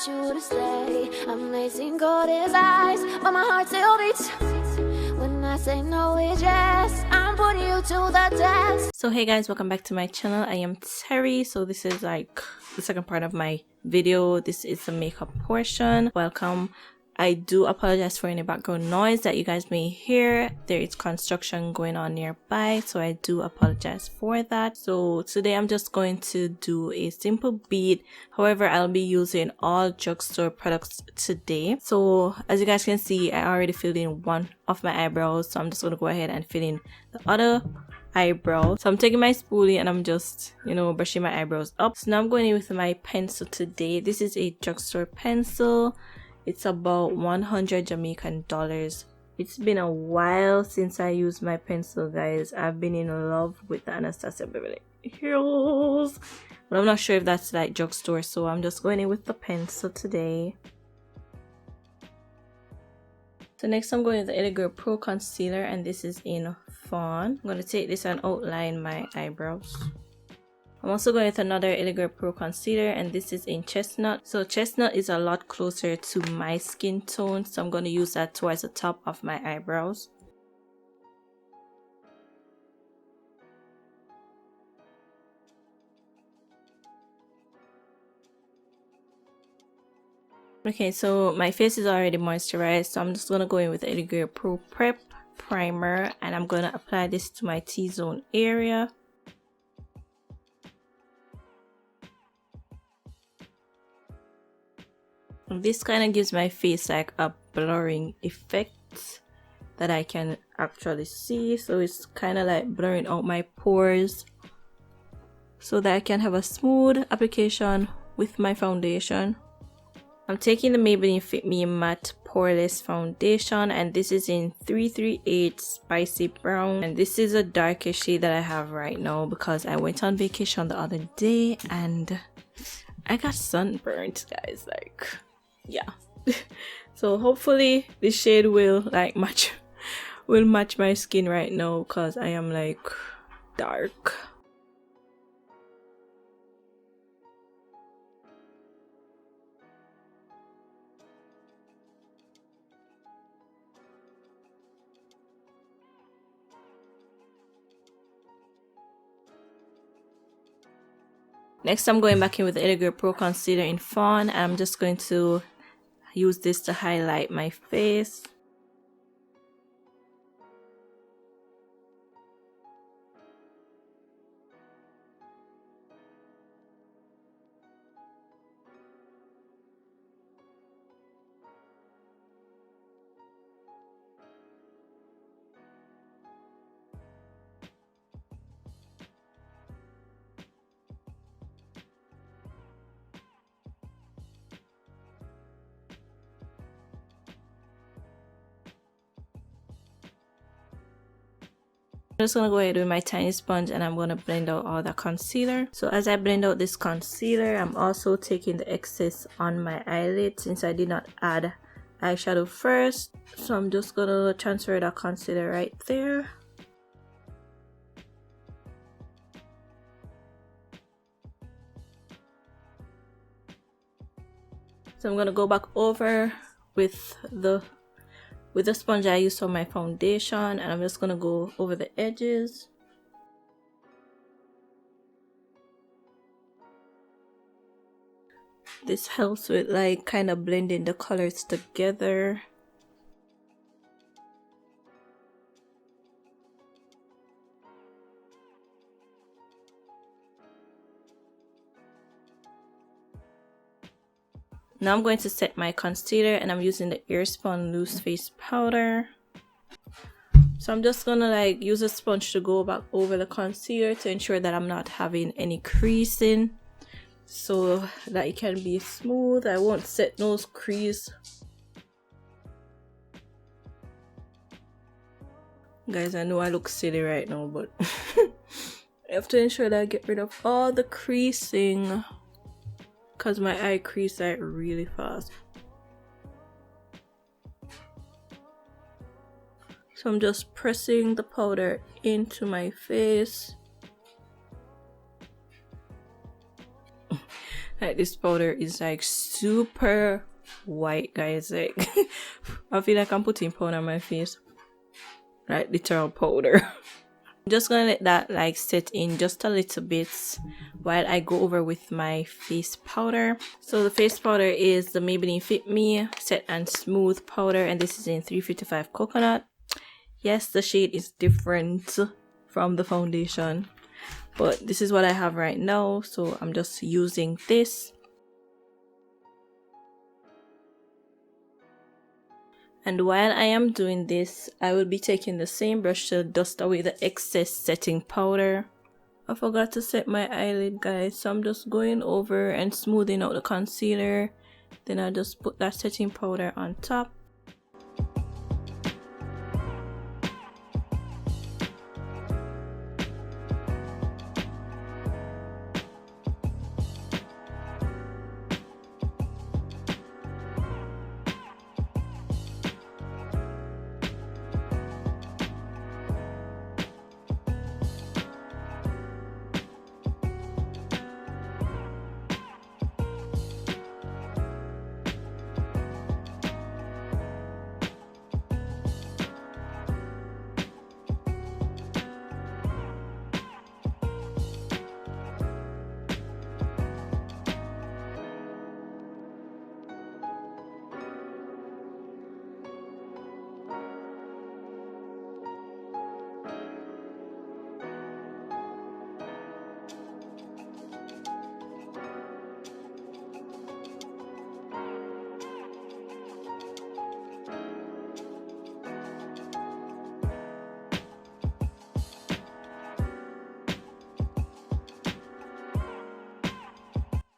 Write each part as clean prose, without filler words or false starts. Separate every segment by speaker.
Speaker 1: you to stay. I'm lacing cold as ice, but my heart still beats. When I say no, it's yes. I'm putting you to the test.
Speaker 2: So hey guys, welcome back to my channel. I am Terry. So this is like the second part of my video. This is the makeup portion. Welcome. I do apologize for any background noise that you guys may hear. There is construction going on nearby, so I do apologize for that. So today I'm just going to do a simple bead. However, I'll be using all drugstore products today. So as you guys can see, I already filled in one of my eyebrows, so I'm just going to go ahead and fill in the other eyebrow. So I'm taking my spoolie and I'm just, brushing my eyebrows up. So now I'm going in with my pencil today. This is a drugstore pencil. It's about 100 Jamaican dollars. It's been a while since I used my pencil, guys. I've been in love with the Anastasia Beverly Hills, but I'm not sure if that's like drugstore, so I'm just going in with the pencil today. So next I'm going with the Girl Pro Concealer, and this is in Fawn. I'm going to take this and outline my eyebrows. I'm also going with another Girl Pro Concealer, and this is in Chestnut. So Chestnut is a lot closer to my skin tone, so I'm going to use that towards the top of my eyebrows. Okay, so my face is already moisturized, so I'm just going to go in with the Girl Pro Prep Primer, and I'm going to apply this to my T-zone area. This kind of gives my face like a blurring effect that I can actually see, so it's kind of like blurring out my pores so that I can have a smooth application with my foundation. I'm taking the Maybelline Fit Me Matte Poreless foundation, and this is in 338 Spicy Brown, and this is a darkest shade that I have right now because I went on vacation the other day and I got sunburnt, guys. Like, yeah. So hopefully this shade will like match my skin right now because I am like dark. Next I'm going back in with the Girl Pro Concealer in Fawn, and I'm just going to use this to highlight my face. I'm just gonna go ahead with my tiny sponge and I'm gonna blend out all the concealer. So as I blend out this concealer, I'm also taking the excess on my eyelid since I did not add eyeshadow first. So I'm just gonna transfer the concealer right there. So I'm gonna go back over with the sponge I used for my foundation, and I'm just gonna go over the edges. This helps with like kind of blending the colors together. Now I'm going to set my concealer, and I'm using the Airspun Loose Face Powder. So I'm just gonna like use a sponge to go back over the concealer to ensure that I'm not having any creasing, so that it can be smooth. I won't set those crease. Guys, I know I look silly right now, but I have to ensure that I get rid of all the creasing because my eye crease like really fast. So I'm just pressing the powder into my face. Like this powder is like super white, guys. Like I feel like I'm putting powder on my face, like literal powder. I'm just gonna let that like set in just a little bit while I go over with my face powder. So the face powder is the Maybelline Fit Me Set and Smooth powder, and this is in 355 Coconut. Yes, the shade is different from the foundation, but this is what I have right now, so I'm just using this. And while I am doing this, I will be taking the same brush to dust away the excess setting powder. I forgot to set my eyelid, guys, so I'm just going over and smoothing out the concealer. Then I just put that setting powder on top.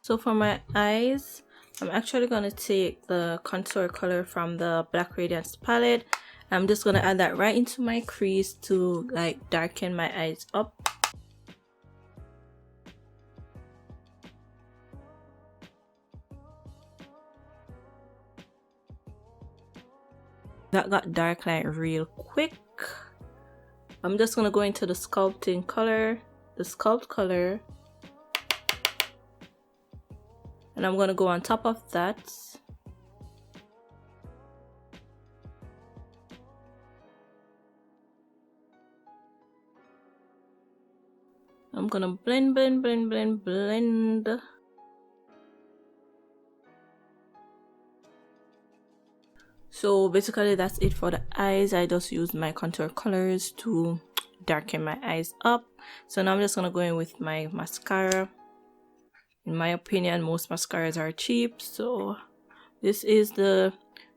Speaker 2: So for my eyes, I'm actually going to take the contour color from the Black Radiance palette. I'm just going to add that right into my crease to like darken my eyes up. That got dark like real quick. I'm just going to go into the sculpting color, the sculpt color. And I'm going to go on top of that. I'm going to blend, blend, blend, blend, blend. So basically that's it for the eyes. I just used my contour colors to darken my eyes up. So now I'm just going to go in with my mascara. In my opinion, most mascaras are cheap, so this is the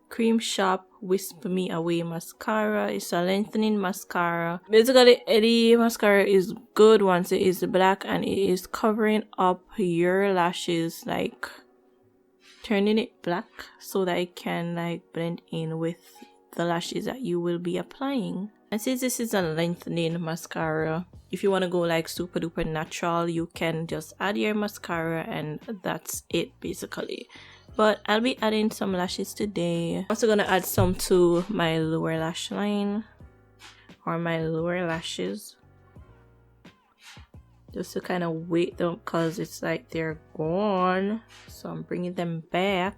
Speaker 2: Cream Shop Wisp Me Away mascara. It's a lengthening mascara. Basically, any mascara is good once it is black and it is covering up your lashes, like turning it black so that it can like blend in with the lashes that you will be applying. And since this is a lengthening mascara, if you want to go like super duper natural, you can just add your mascara and that's it basically. But I'll be adding some lashes today. I'm also gonna add some to my lower lash line or my lower lashes, just to kind of weight them because it's like they're gone, so I'm bringing them back.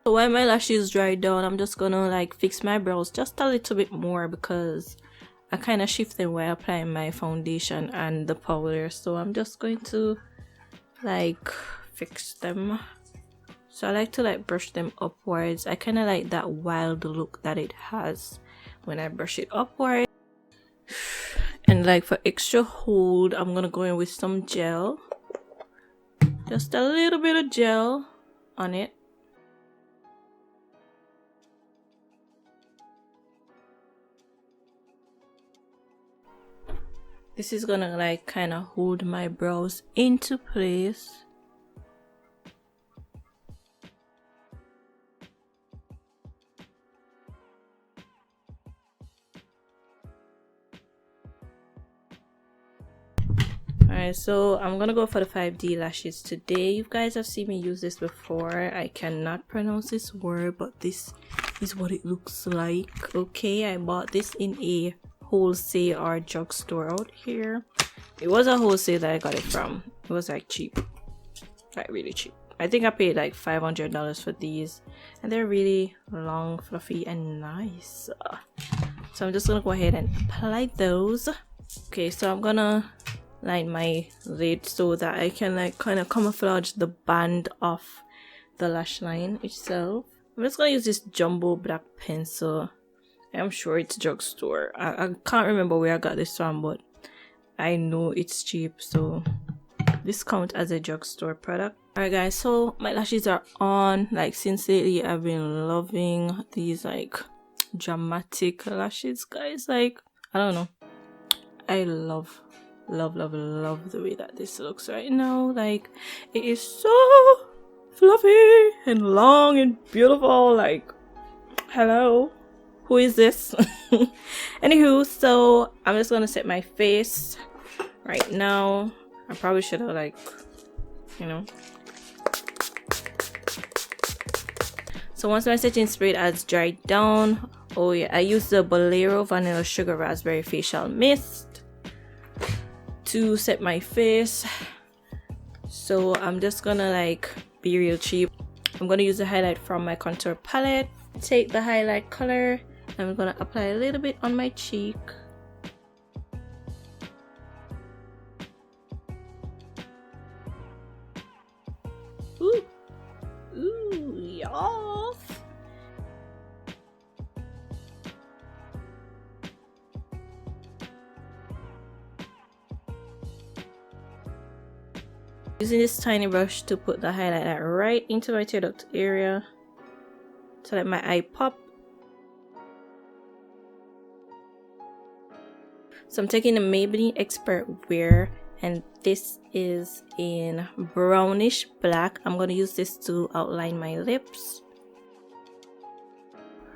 Speaker 2: So while my lashes dry down, I'm just gonna like fix my brows just a little bit more because I kind of shift them while applying my foundation and the powder. So I'm just going to like fix them. So I like to like brush them upwards. I kind of like that wild look that it has when I brush it upwards. And like for extra hold, I'm gonna go in with some gel, just a little bit of gel on it. This is gonna like kind of hold my brows into place. Alright, so I'm gonna go for the 5D lashes today. You guys have seen me use this before. I cannot pronounce this word, but this is what it looks like. Okay, I bought this in a wholesale or drugstore out here. It was a wholesale that I got it from. It was like cheap, like really cheap. I think I paid like $500 for these, and they're really long, fluffy, and nice. So I'm just gonna go ahead and apply those. Okay, so I'm gonna line my lid so that I can like kind of camouflage the band of the lash line itself. I'm just gonna use this jumbo black pencil. I'm sure it's drugstore. I can't remember where I got this from, but I know it's cheap, so this counts as a drugstore product. Alright guys, so my lashes are on. Like since lately I've been loving these like dramatic lashes, guys. Like I don't know, I love the way that this looks right now. Like it is so fluffy and long and beautiful. Like hello, who is this? Anywho, so I'm just gonna set my face right now. I probably should have like, you know. So once my setting spray has dried down, oh yeah, I use the Bolero Vanilla Sugar Raspberry Facial Mist to set my face. So I'm just gonna like be real cheap. I'm gonna use the highlight from my contour palette. Take the highlight color, I'm gonna apply a little bit on my cheek. Ooh, ooh, y'all. Using this tiny brush to put the highlight right into my tear duct area to let my eye pop. So I'm taking the Maybelline Expert Wear, and this is in brownish black. I'm going to use this to outline my lips.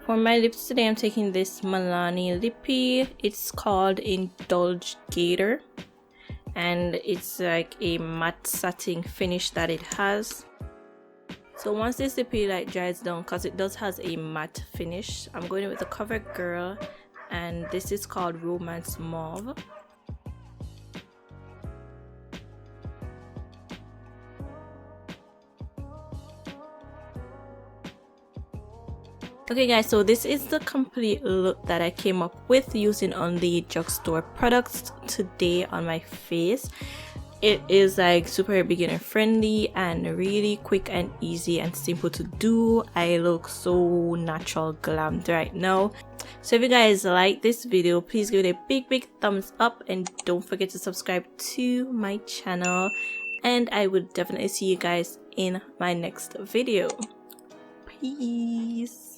Speaker 2: For my lips today, I'm taking this Milani lippy. It's called Indulgegator, and it's like a matte satin finish that it has. So once this lippy like dries down, because it does has a matte finish, I'm going with the CoverGirl, and this is called Romance Mauve. Okay guys, so this is the complete look that I came up with using on the drugstore products today on my face. It is like super beginner friendly and really quick and easy and simple to do. I look so natural glammed right now. So if you guys like this video, please give it a big thumbs up, and don't forget to subscribe to my channel, and I will definitely see you guys in my next video. Peace.